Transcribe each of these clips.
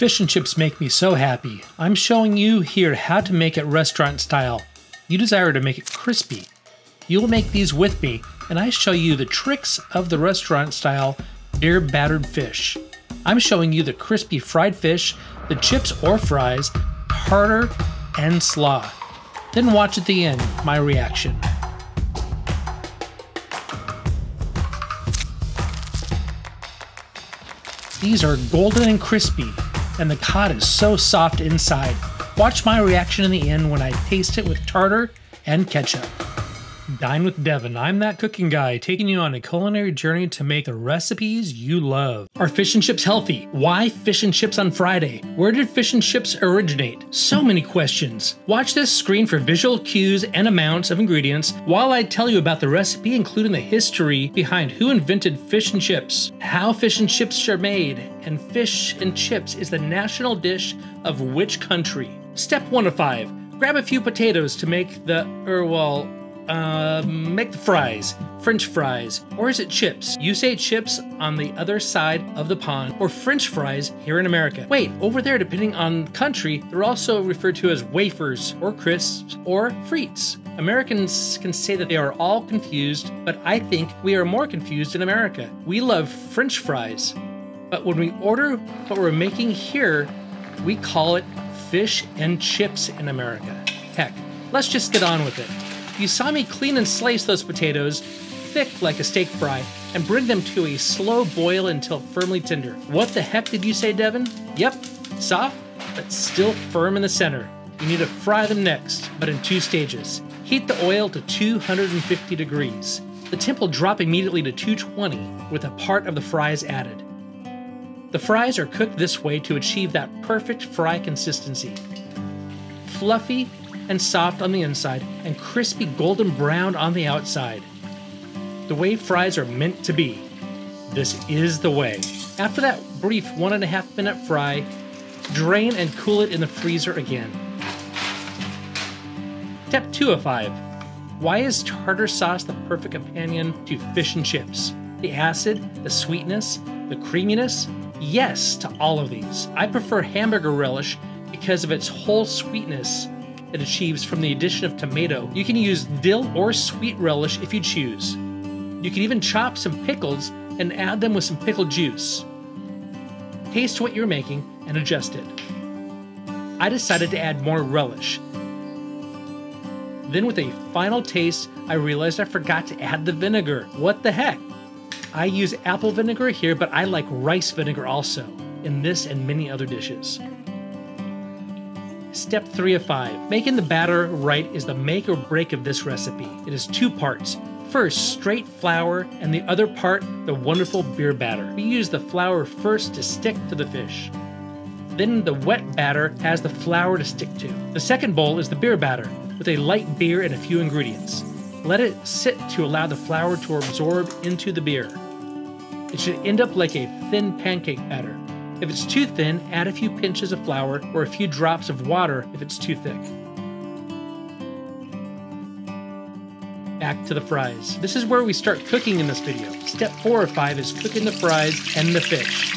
Fish and chips make me so happy. I'm showing you here how to make it restaurant style. You desire to make it crispy. You'll make these with me, and I show you the tricks of the restaurant style beer battered fish. I'm showing you the crispy fried fish, the chips or fries, tartar, and slaw. Then watch at the end my reaction. These are golden and crispy, and the cod is so soft inside. Watch my reaction in the end when I taste it with tartar and ketchup. Dine with Devin. I'm that cooking guy taking you on a culinary journey to make the recipes you love. Are fish and chips healthy? Why fish and chips on Friday? Where did fish and chips originate? So many questions. Watch this screen for visual cues and amounts of ingredients while I tell you about the recipe, including the history behind who invented fish and chips, how fish and chips are made, and fish and chips is the national dish of which country. Step 1 of 5. Grab a few potatoes to make the, make the fries, French fries, or is it chips? You say chips on the other side of the pond, or French fries here in America. Wait, over there, depending on country, they're also referred to as wafers, or crisps, or frites. Americans can say that they are all confused, but I think we are more confused in America. We love French fries, but when we order what we're making here, we call it fish and chips in America. Heck, let's just get on with it. You saw me clean and slice those potatoes, thick like a steak fry, and bring them to a slow boil until firmly tender. What the heck did you say, Devin? Yep, soft, but still firm in the center. You need to fry them next, but in 2 stages. Heat the oil to 250 degrees. The temp will drop immediately to 220 with a part of the fries added. The fries are cooked this way to achieve that perfect fry consistency. Fluffy and soft on the inside, and crispy golden brown on the outside. The way fries are meant to be. This is the way. After that brief 1.5 minute fry, drain and cool it in the freezer again. Step 2 of 5. Why is tartar sauce the perfect companion to fish and chips? The acid, the sweetness, the creaminess? Yes to all of these. I prefer hamburger relish because of its whole sweetness it achieves from the addition of tomato. You can use dill or sweet relish if you choose. You can even chop some pickles and add them with some pickle juice. Taste what you're making and adjust it. I decided to add more relish. Then with a final taste, I realized I forgot to add the vinegar. What the heck? I use apple vinegar here, but I like rice vinegar also, in this and many other dishes. Step 3 of 5. Making the batter right is the make or break of this recipe. It is 2 parts. First, straight flour, and the other part, the wonderful beer batter. We use the flour first to stick to the fish. Then the wet batter has the flour to stick to. The second bowl is the beer batter, with a light beer and a few ingredients. Let it sit to allow the flour to absorb into the beer. It should end up like a thin pancake batter. If it's too thin, add a few pinches of flour or a few drops of water if it's too thick. Back to the fries. This is where we start cooking in this video. Step 4 of 5 is cooking the fries and the fish.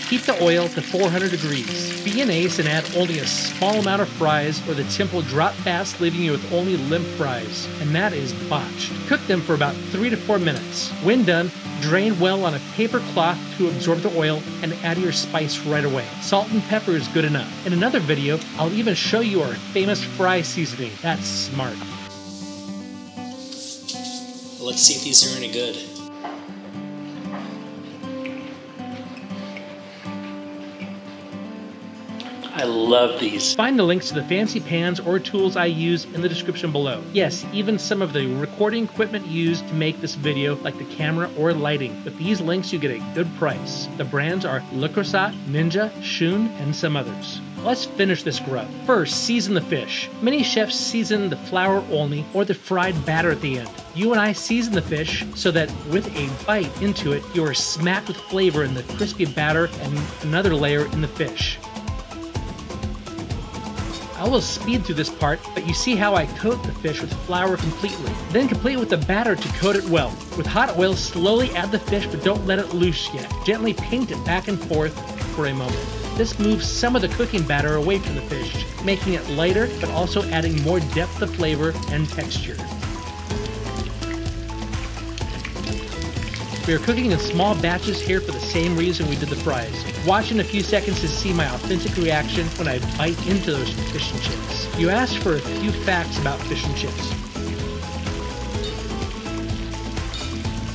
Heat the oil to 400 degrees. Be an ace and add only a small amount of fries or the temp will drop fast, leaving you with only limp fries. And that is botched. Cook them for about 3 to 4 minutes. When done, drain well on a paper cloth to absorb the oil and add your spice right away. Salt and pepper is good enough. In another video, I'll even show you our famous fry seasoning. That's smart. Let's see if these are any good. I love these. Find the links to the fancy pans or tools I use in the description below. Yes, even some of the recording equipment used to make this video, like the camera or lighting. With these links, you get a good price. The brands are Le Creuset, Ninja, Shun, and some others. Let's finish this grub. First, season the fish. Many chefs season the flour only or the fried batter at the end. You and I season the fish so that with a bite into it, you are smacked with flavor in the crispy batter and another layer in the fish. I will speed through this part, but you see how I coat the fish with flour completely. Then complete with the batter to coat it well. With hot oil, slowly add the fish, but don't let it loose yet. Gently paint it back and forth for a moment. This moves some of the cooking batter away from the fish, making it lighter but also adding more depth of flavor and texture. We are cooking in small batches here for the same reason we did the fries. Watch in a few seconds to see my authentic reaction when I bite into those fish and chips. You asked for a few facts about fish and chips.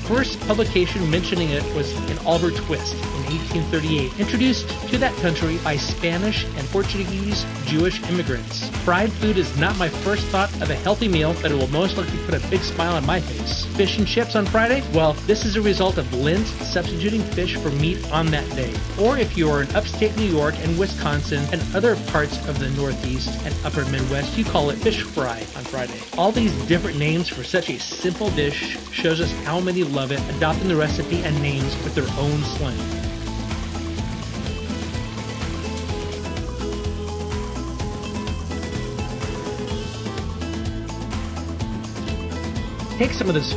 First publication mentioning it was in Oliver Twist in 1838, introduced to that country by Spanish and Portuguese Jewish immigrants. Fried food is not my first thought of a healthy meal, but it will most likely put a big smile on my face. Fish and chips on Friday? Well, this is a result of Lent substituting fish for meat on that day. Or if you are in upstate New York and Wisconsin and other parts of the Northeast and upper Midwest, you call it fish fry on Friday. All these different names for such a simple dish shows us how many love it, adopting the recipe and names with their own slang. Take some of this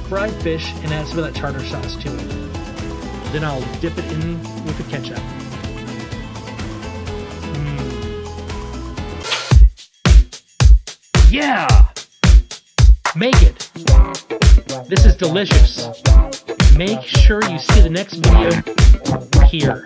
fried fish and add some of that tartar sauce to it. Then I'll dip it in with the ketchup. Yeah! Make it! This is delicious. Make sure you see the next video here.